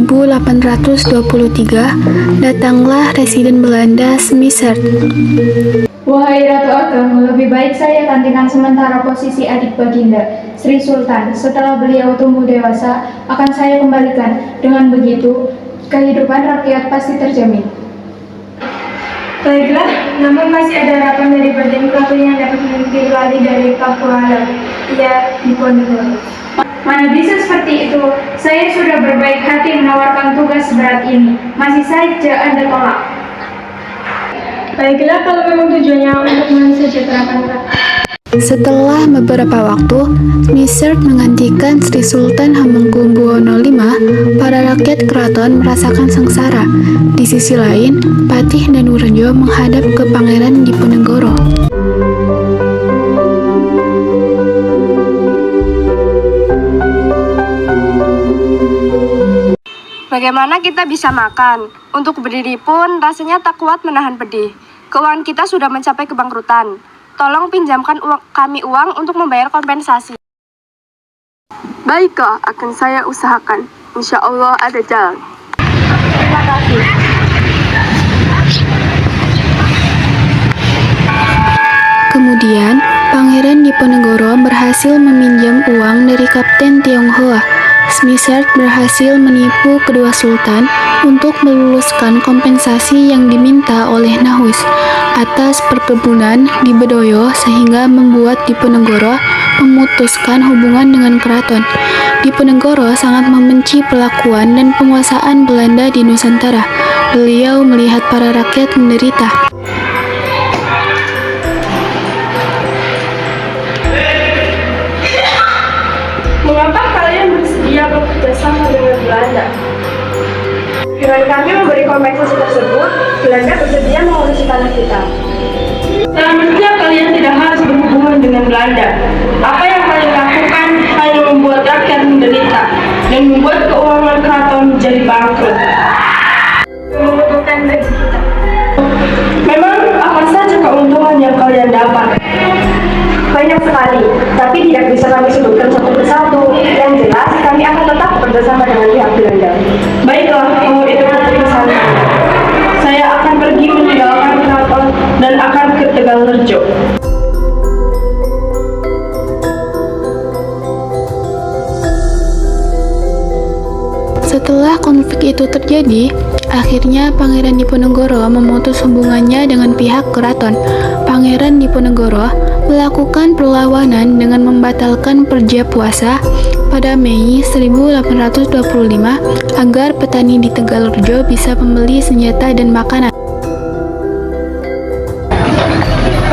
1823, datanglah Residen Belanda Smitherd. Wahai Ratu Ageng, lebih baik saya gantikan sementara posisi adik Baginda, Sri Sultan. Setelah beliau tumbuh dewasa, akan saya kembalikan. Dengan begitu, kehidupan rakyat pasti terjamin. Baiklah, namun masih ada harapan dari Baginda Ratu yang dapat mengikuti lari dari Pakualam. Ia di Ponegoro. Mana bisa seperti itu? Saya sudah berbaik hati menawarkan tugas seberat ini. Masih saja Anda tolak. Baiklah, kalau memang tujuannya untuk mensejahterakan rakyat. Setelah beberapa waktu, Smitherd menggantikan Sri Sultan Hamengkubuwono V. Para rakyat keraton merasakan sengsara. Di sisi lain, Patih Danurejo menghadap ke Pangeran Diponegoro. Bagaimana kita bisa makan? Untuk berdiri pun rasanya tak kuat menahan pedih. Keuangan kita sudah mencapai kebangkrutan. Tolong pinjamkan kami uang untuk membayar kompensasi. Baiklah, akan saya usahakan. Insya Allah ada jalan. Terima kasih. Kemudian, Pangeran Diponegoro berhasil meminjam uang dari Kapten Tionghoa. Smitherd berhasil menipu kedua sultan untuk meluluskan kompensasi yang diminta oleh Nahus atas perkebunan di Bedoyo, sehingga membuat Diponegoro memutuskan hubungan dengan keraton. Diponegoro sangat membenci pelakuan dan penguasaan Belanda di Nusantara. Beliau melihat para rakyat menderita. Mengapa kalian bersedia bekerja sama dengan Belanda? Dengan kami memberi kompensasi tersebut, Belanda bersedia mengurusi tanah kita. Selamanya kalian tidak harus berhubungan dengan Belanda. Apa yang kalian lakukan hanya membuat rakyat menderita dan membuat keuangan keraton menjadi bangkrut. Menguntungkan bagi kita. Memang apa saja keuntungan yang kalian dapat? Banyak sekali, tapi tidak bisa kami sebutkan satu persatu. Yang jelas, kami akan tetap bekerjasama dengan pihak Belanda. Baiklah, kalau itu keputusan kami. Saya akan pergi meninggalkan keraton dan akan ke Tegalrejo. Setelah konflik itu terjadi, akhirnya Pangeran Diponegoro memutus hubungannya dengan pihak keraton. Pangeran Diponegoro melakukan perlawanan dengan membatalkan perja puasa pada Mei 1825 agar petani di Tegalrejo bisa membeli senjata dan makanan.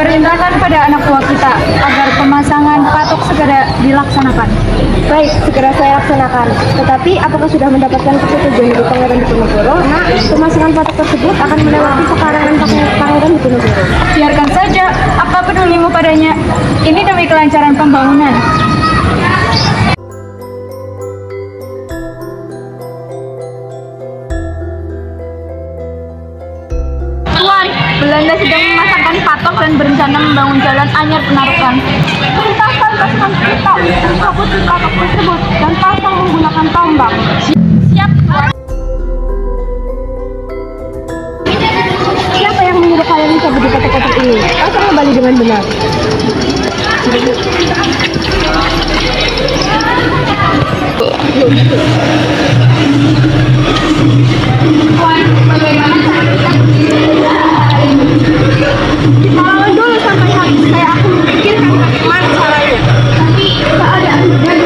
Perintahkan pada anak buah kita agar pemasangan patok segera dilaksanakan. Baik, segera saya laksanakan. Tetapi apakah sudah mendapatkan persetujuan dari Pangeran Diponegoro? Nah, pemasangan patok tersebut akan melewati pekarangan Pangeran Diponegoro. Biarkan saja, apa pedulimu padanya? Ini demi kelancaran pembangunan. Tuan, Belanda sedang memasangkan patok dan berencana membangun jalan Anyar Penarukan. Perintahkan pasukan kita untuk mencabut patok tersebut dan pasang menggunakan tombak. Siap, Tuan. Siapa yang menyuruh kalian mencabut di patok-patok ini? Pasang kembali dengan benar. Tuan, bagaimana cara kita Malam dulu sampai habis. Saya akan memikirkan bagaimana caranya. tapi keadaan dan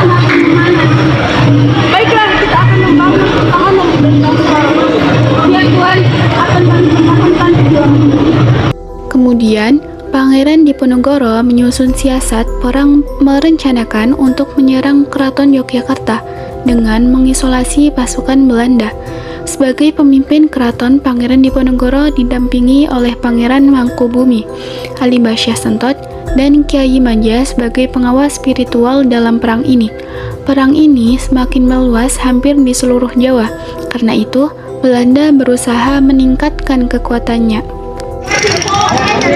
semakin memanas. Baiklah, kita akan membangun pertahanan di bentang sekarang. Ya Tuan, akan kami pertahankan perjuangan. Kemudian, Pangeran Diponegoro menyusun siasat perang merencanakan untuk menyerang Keraton Yogyakarta dengan mengisolasi pasukan Belanda. Sebagai pemimpin keraton, Pangeran Diponegoro didampingi oleh Pangeran Mangkubumi, Ali Basyah Sentot, dan Kyai Manja sebagai pengawas spiritual dalam perang ini. Perang ini semakin meluas hampir di seluruh Jawa. Karena itu, Belanda berusaha meningkatkan kekuatannya.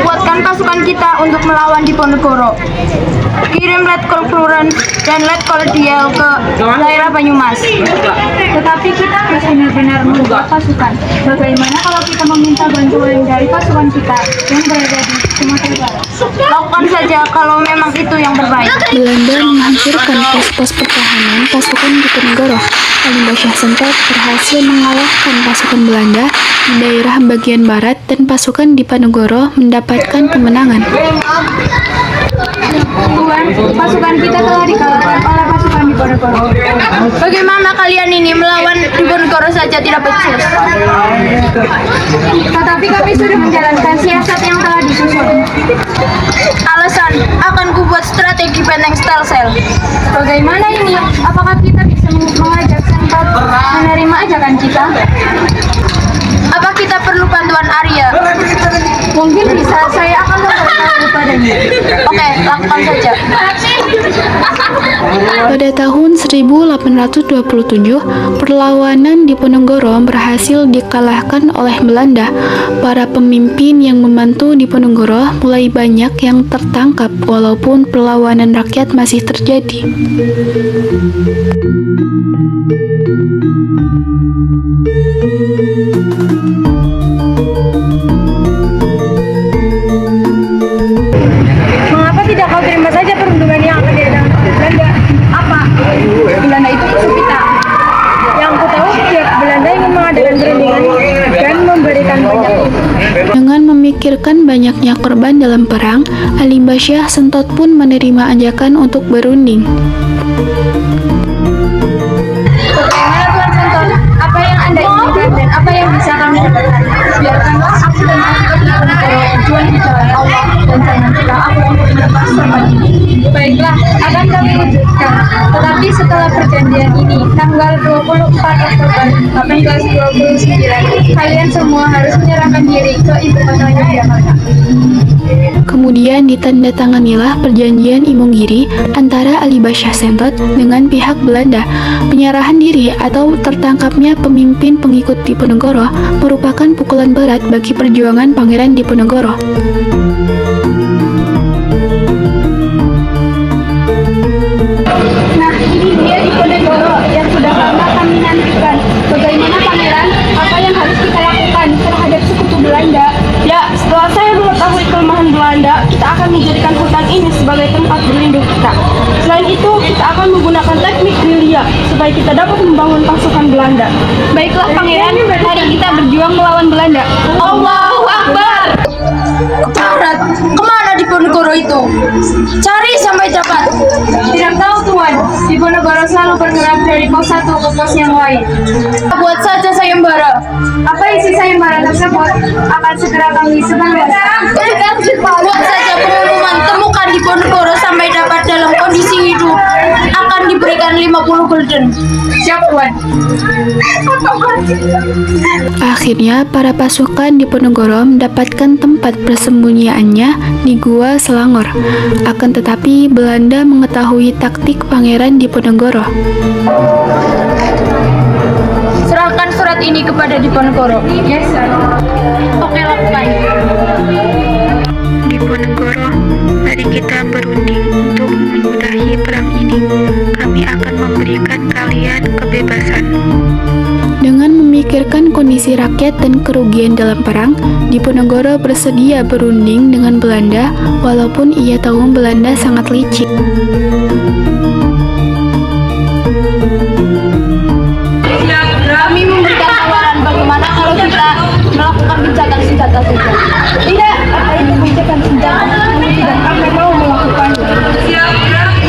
Kuatkan pasukan kita untuk melawan Diponegoro. Kirim Letkol Kluren dan Letkol Diel ke daerah Banyumas. Tetapi kita harus benar-benar membuat pasukan. Bagaimana kalau kita meminta bantuan dari pasukan kita yang berada di Sumatera Barat? Lakukan saja kalau memang itu yang terbaik. Belanda menghancurkan pos-pos pertahanan pasukan Diponegoro. Halimba Syah Sentot berhasil mengalahkan pasukan Belanda di daerah bagian barat dan pasukan Diponegoro mendapatkan kemenangan. Tuan, pasukan kita telah dikalahkan oleh pasukan Diponegoro. Bagaimana kalian ini melawan Diponegoro saja tidak becus? Tetapi kami sudah menjalankan siasat yang telah disusun. Alasan, akan kubuat strategi benteng Stelsel. Bagaimana ini? Apakah kita bisa mengajak Sentot menerima ajakan kita? Apa kita perlu bantuan Arya? Mungkin bisa, saya akan memberitahu padanya. Oke, lakukan saja. Pada tahun 1827, perlawanan Diponegoro berhasil dikalahkan oleh Belanda. Para pemimpin yang membantu Diponegoro mulai banyak yang tertangkap walaupun perlawanan rakyat masih terjadi. Mengapa tidak kau terima saja perundungan yang akan diadakan oleh Belanda? Apa? Belanda itu musuh kita. Yang ku tahu setiap Belanda ingin mengadakan perundungan dan memberikan banyak Dengan memikirkan banyaknya korban dalam perang, Halimba Syah Sentot pun menerima ajakan untuk berunding. Bagaimana Tuan Sentot? Apa yang Anda inginkan dan apa yang bisa kami dapatkan? Biarkanlah aku dan pasukan Diponegoro berjuang di jalan Allah dan jangan kita aku untuk melepas tempat ini. Baiklah, akan kami wujudkan. Tetapi setelah perjanjian ini, tanggal 24 Oktober 1829, kalian semua harus menyerahkan diri ke ibu kota Yogyakarta. Kemudian ditandatanganilah perjanjian Imogiri antara Halimba Syah Sentot dengan pihak Belanda. Penyerahan diri atau tertangkapnya pemimpin pengikut Diponegoro merupakan pukulan berat bagi perjuangan Pangeran Diponegoro. Nah, ini dia Diponegoro yang sudah lama kami nantikan. Bagaimana Pangeran? Apa yang harus kita lakukan terhadap sekutu Belanda? Ya, setelah saya mengetahui kelemahan Belanda, kita akan menjadikan hutan ini sebagai tempat berlindung kita. Selain itu, kita akan menggunakan teknik gerilya supaya kita dapat membangun pasukan Belanda. Baiklah Pangeran, mari kita berjuang melawan Belanda. Allahu Akbar! Barat, kemana Diponegoro itu? Cari sampai dapat. Tidak tahu Tuan, Diponegoro selalu bergerak dari pos satu ke pos yang lain. Buat saja sayembara. Apa isi sayembara tersebut akan segera kami sebarluaskan. Buat saja pengumuman temukan Diponegoro sampai dapat dalam kondisi hidup. Akan diberikan 50 gulden. Siap Tuan. Akhirnya, para pasukan Diponegoro mendapatkan tempat persembunyiannya di Gua Selangor. Akan tetapi, Belanda mengetahui taktik Pangeran Diponegoro. Serahkan surat ini kepada Diponegoro. Yes, sir. Oke, lakukan. Diponegoro, mari kita berunding untuk menyudahi perang ini. Kami akan memberikan kalian kebebasan. Dengan memikirkan kondisi rakyat dan kerugian dalam perang, Diponegoro bersedia berunding dengan Belanda walaupun ia tahu Belanda sangat licik. Kami memberikan tawaran bagaimana kalau kita melakukan gencatan senjata saja. Tidak, apa itu gencatan senjata? Kami tidak akan mau melakukannya.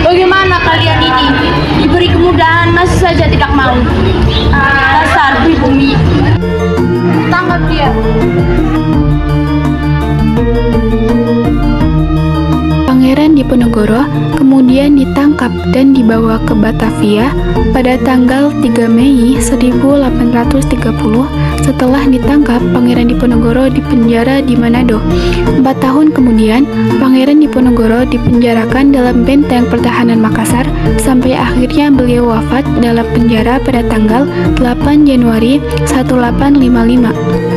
Bagaimana kalian ini? Diberi kemudahan masih saja tidak mau. Dasar pribumi. Tangkap dia. Pangeran Diponegoro kemudian ditangkap dan dibawa ke Batavia pada tanggal 3 Mei 1830. Setelah ditangkap, Pangeran Diponegoro dipenjara di Manado. 4 tahun kemudian, Pangeran Diponegoro dipenjarakan dalam benteng pertahanan Makassar sampai akhirnya beliau wafat dalam penjara pada tanggal 8 Januari 1855.